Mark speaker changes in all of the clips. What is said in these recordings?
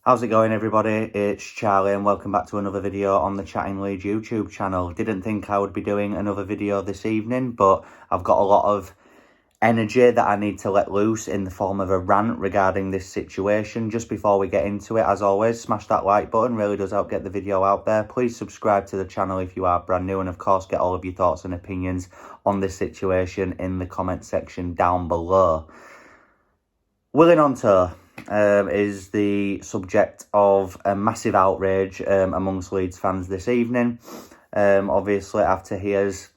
Speaker 1: How's it going, everybody? It's Charlie and welcome back to another video on the Chatting Leeds YouTube channel. Didn't think I would be doing another video this evening, but I've got a lot of energy that I need to let loose in the form of a rant regarding this situation. Just before we get into it, as always, smash that like button, really does help get the video out there. Please subscribe to the channel if you are brand new, and of course get all of your thoughts and opinions on this situation in the comment section down below. Willy Gnonto is the subject of a massive outrage amongst Leeds fans this evening. Obviously, after he has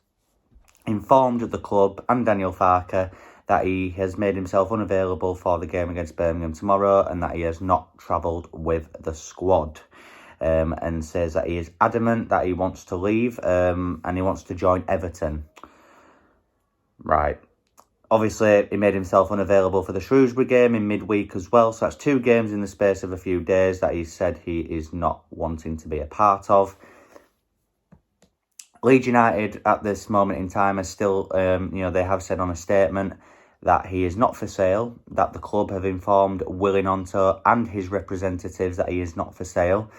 Speaker 1: informed the club and Daniel Farke that he has made himself unavailable for the game against Birmingham tomorrow and that he has not travelled with the squad. And says that he is adamant that he wants to leave and he wants to join Everton. Right. Obviously, he made himself unavailable for the Shrewsbury game in midweek as well. So that's 2 games in the space of a few days that he said he is not wanting to be a part of. Leeds United at this moment in time are still, they have said on a statement that he is not for sale, that the club have informed Willy Gnonto and his representatives that he is not for sale,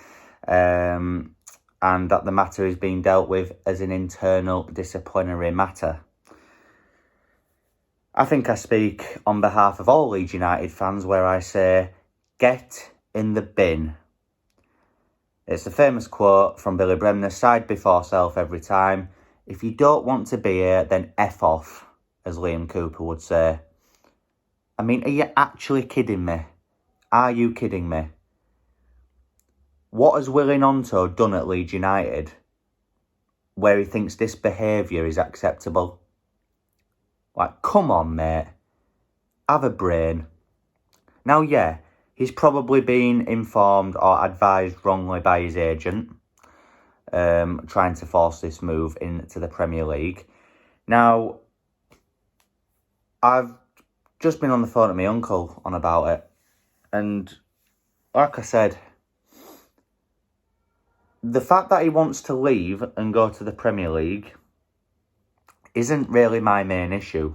Speaker 1: and that the matter is being dealt with as an internal disciplinary matter. I think I speak on behalf of all Leeds United fans where I say, get in the bin. It's a famous quote from Billy Bremner, side before self every time. If you don't want to be here, then F off, as Liam Cooper would say. I mean, are you actually kidding me? Are you kidding me? What has Willy Gnonto done at Leeds United where he thinks this behaviour is acceptable? Like, come on, mate. Have a brain. Now, yeah, he's probably been informed or advised wrongly by his agent, trying to force this move into the Premier League. Now, I've just been on the phone to my uncle on about it. And like I said, the fact that he wants to leave and go to the Premier League isn't really my main issue.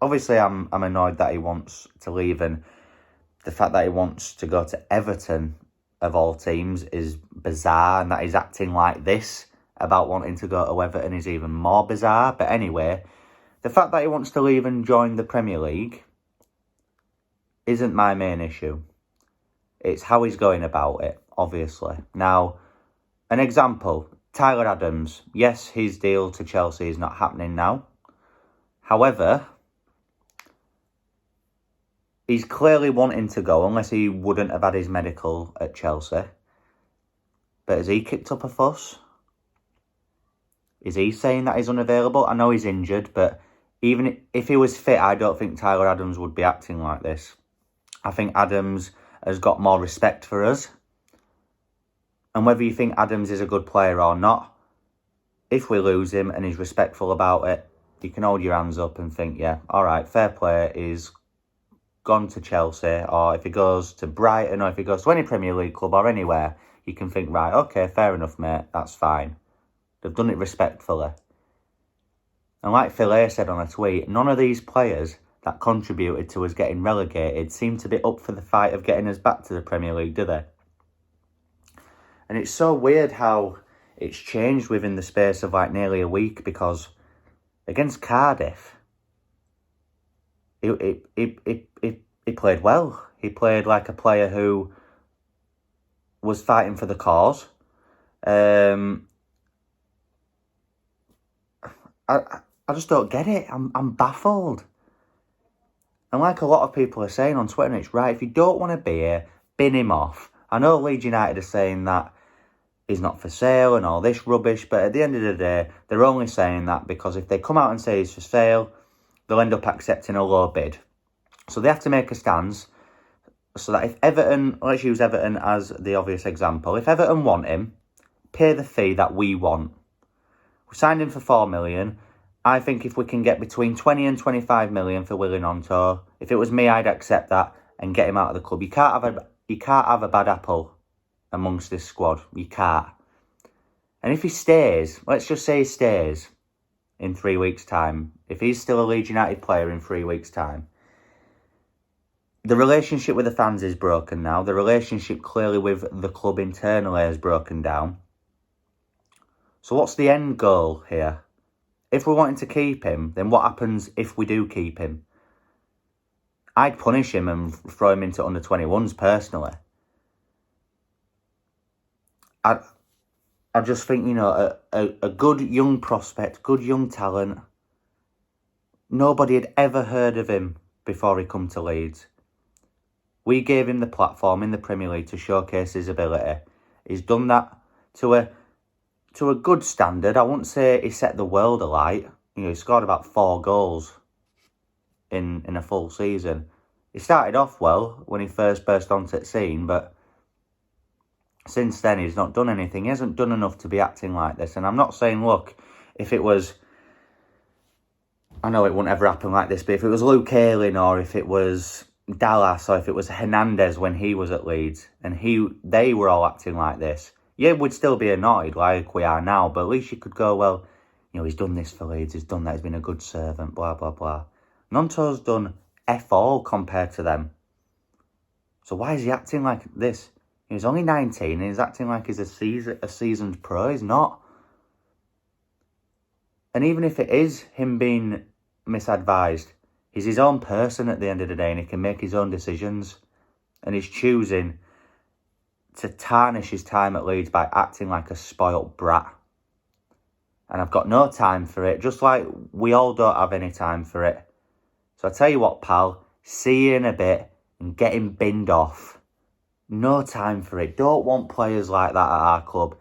Speaker 1: Obviously, I'm annoyed that he wants to leave, and the fact that he wants to go to Everton, of all teams, is bizarre, and that he's acting like this about wanting to go to Everton is even more bizarre. But anyway, the fact that he wants to leave and join the Premier League isn't my main issue. It's how he's going about it, obviously. Now, an example, Tyler Adams. Yes, his deal to Chelsea is not happening now. However, he's clearly wanting to go, unless he wouldn't have had his medical at Chelsea. But has he kicked up a fuss? Is he saying that he's unavailable? I know he's injured, but even if he was fit, I don't think Tyler Adams would be acting like this. I think Adams has got more respect for us. And whether you think Adams is a good player or not, if we lose him and he's respectful about it, you can hold your hands up and think, yeah, all right, fair play, he's gone to Chelsea, or if he goes to Brighton, or if he goes to any Premier League club or anywhere, you can think, right, okay, fair enough, mate, that's fine. They've done it respectfully. And like Phil A said on a tweet, none of these players that contributed to us getting relegated seem to be up for the fight of getting us back to the Premier League, do they? And it's so weird how it's changed within the space of like nearly a week, because against Cardiff, he played well. He played like a player who was fighting for the cause. I just don't get it. I'm baffled. And like a lot of people are saying on Twitter, it's right, if you don't want to be here, bin him off. I know Leeds United are saying that he's not for sale and all this rubbish, but at the end of the day, they're only saying that because if they come out and say he's for sale, they'll end up accepting a low bid. So they have to make a stance so that if Everton, let's use Everton as the obvious example, if Everton want him, pay the fee that we want. We signed him for 4 million. I think if we can get between 20 and 25 million for Willy Gnonto, if it was me, I'd accept that and get him out of the club. You can't have a bad apple amongst this squad. You can't. And if he stays, let's just say he stays in 3 weeks' time. If he's still a Leeds United player in 3 weeks' time, The relationship with the fans is broken now. The relationship clearly with the club internally has broken down. So what's the end goal here? If we're wanting to keep him, then what happens if we do keep him? I'd punish him and throw him into under-21s personally. I just think, you know, a good young prospect, good young talent. Nobody had ever heard of him before he come to Leeds. We gave him the platform in the Premier League to showcase his ability. He's done that to a good standard. I wouldn't say he set the world alight. You know, he scored about 4 goals in a full season. He started off well when he first burst onto the scene, but since then he's not done anything. He hasn't done enough to be acting like this. And I'm not saying, look, if it was... I know it wouldn't ever happen like this, but if it was Luke Ayling or if it was Dallas or if it was Hernandez when he was at Leeds and they were all acting like this, yeah, we'd still be annoyed like we are now, but at least you could go, well, you know, he's done this for Leeds, he's done that, he's been a good servant, blah, blah, blah. Gnonto's done F all compared to them. So why is he acting like this? He's only 19 and he's acting like he's a seasoned pro. He's not. And even if it is him being misadvised, he's his own person at the end of the day and he can make his own decisions. And he's choosing to tarnish his time at Leeds by acting like a spoilt brat. And I've got no time for it, just like we all don't have any time for it. So I tell you what, pal, see you in a bit and get him binned off. No time for it. Don't want players like that at our club.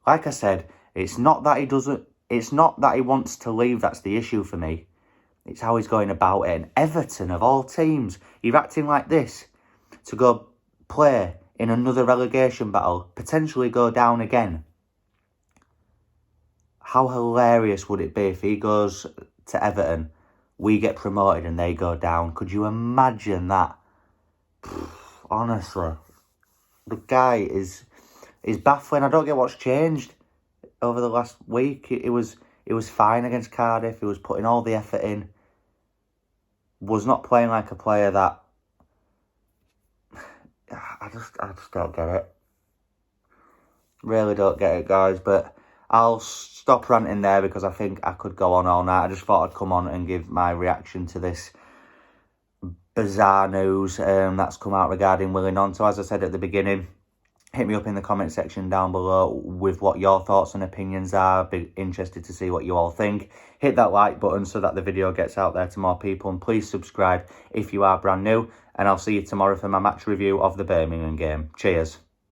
Speaker 1: Like I said, it's not that he wants to leave, that's the issue for me. It's how he's going about it. And Everton, of all teams, you're acting like this to go play in another relegation battle, potentially go down again. How hilarious would it be if he goes to Everton, we get promoted and they go down? Could you imagine that? Honestly, the guy is baffling. I don't get what's changed over the last week. It was fine against Cardiff. He was putting all the effort in. Was not playing like a player that... I just don't get it. Really don't get it, guys. But I'll stop ranting there because I think I could go on all night. I just thought I'd come on and give my reaction to this bizarre news that's come out regarding Willy Gnonto. As I said at the beginning, hit me up in the comment section down below with what your thoughts and opinions are. Be interested to see what you all think. Hit that like button so that the video gets out there to more people. And please subscribe if you are brand new. And I'll see you tomorrow for my match review of the Birmingham game. Cheers.